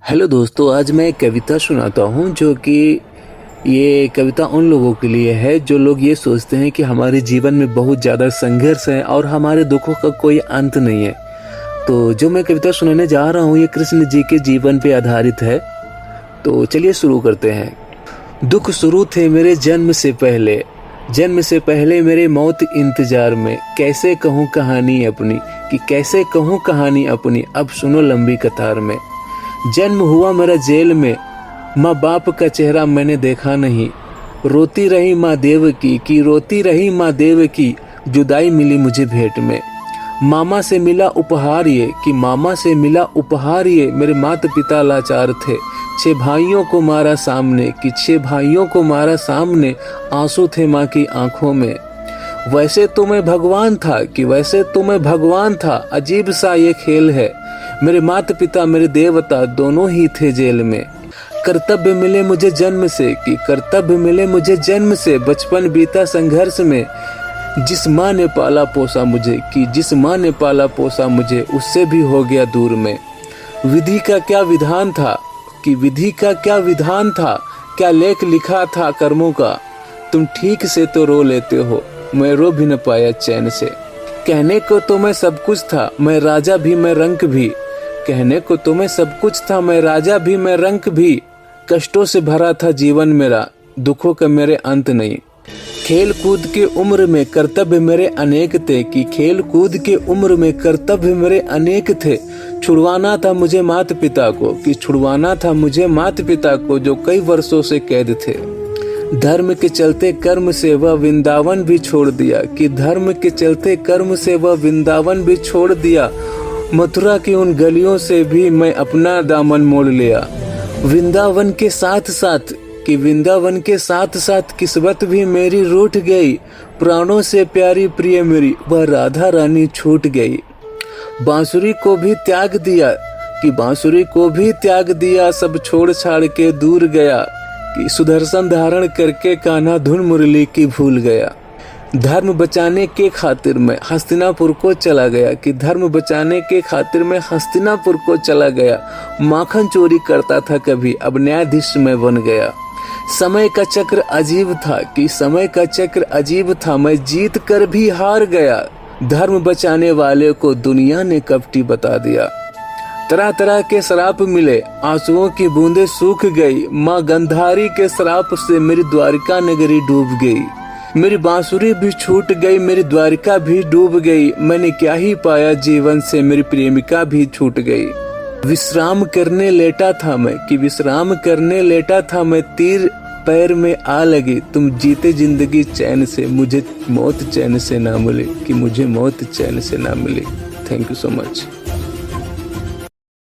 Hello दोस्तों, आज मैं एक कविता सुनाता हूँ जो कि ये कविता उन लोगों के लिए है जो लोग ये सोचते हैं कि हमारे जीवन में बहुत ज़्यादा संघर्ष है और हमारे दुखों का कोई अंत नहीं है। तो जो मैं कविता सुनाने जा रहा हूँ ये कृष्ण जी के जीवन पे आधारित है। तो चलिए शुरू करते हैं। दुख शुरू थे मेरे जन्म से पहले मेरे मौत इंतजार में। कैसे कहूँ कहानी अपनी अब सुनो लंबी कतार में। जन्म हुआ मेरा जेल में, माँ बाप का चेहरा मैंने देखा नहीं। रोती रही माँ देव की जुदाई मिली मुझे भेंट में। मामा से मिला उपहार ये मेरे माता पिता लाचार थे। 6 भाइयों को मारा सामने आंसू थे माँ की आंखों में। वैसे तो मैं भगवान था अजीब सा ये खेल है। मेरे माता पिता मेरे देवता दोनों ही थे जेल में। कर्तव्य मिले मुझे जन्म से बचपन बीता संघर्ष में। जिस माँ ने पाला पोसा मुझे उससे भी हो गया दूर में। विधि का क्या विधान था क्या लेख लिखा था कर्मों का। तुम ठीक से तो रो लेते हो, मैं रो भी न पाया चैन से। कहने को तो मैं सब कुछ था, मैं राजा भी मैं रंक भी। कष्टों से भरा था जीवन मेरा, दुखों का मेरे अंत नहीं। खेल कूद के उम्र में कर्तव्य मेरे अनेक थे। छुड़वाना था मुझे माता पिता को जो कई वर्षों से कैद थे। धर्म के चलते कर्म से वह वृंदावन भी छोड़ दिया। मथुरा की उन गलियों से भी मैं अपना दामन मोड़ लिया। वृंदावन के साथ साथ किस्मत भी मेरी रूठ गई। प्राणों से प्यारी प्रिय मेरी वह राधा रानी छूट गई। बांसुरी को भी त्याग दिया सब छोड़ छाड़ के दूर गया। कि सुदर्शन धारण करके कान्हा धुन मुरली की भूल गया। धर्म बचाने के खातिर मैं हस्तिनापुर को चला गया। माखन चोरी करता था कभी, अब न्यायाधीश में बन गया। समय का चक्र अजीब था मैं जीत कर भी हार गया। धर्म बचाने वाले को दुनिया ने कपटी बता दिया। तरह तरह के श्राप मिले, आंसुओं की बूंदें सूख गई। माँ गंधारी के श्राप से मेरी द्वारिका नगरी डूब गई। मेरी बांसुरी भी छूट गई, मेरी द्वारिका भी डूब गई। मैंने क्या ही पाया जीवन से, मेरी प्रेमिका भी छूट गई। विश्राम करने लेटा था मैं तीर पैर में आ लगी। तुम जीते जिंदगी चैन से, मुझे मौत चैन से ना मिली। Thank you so much.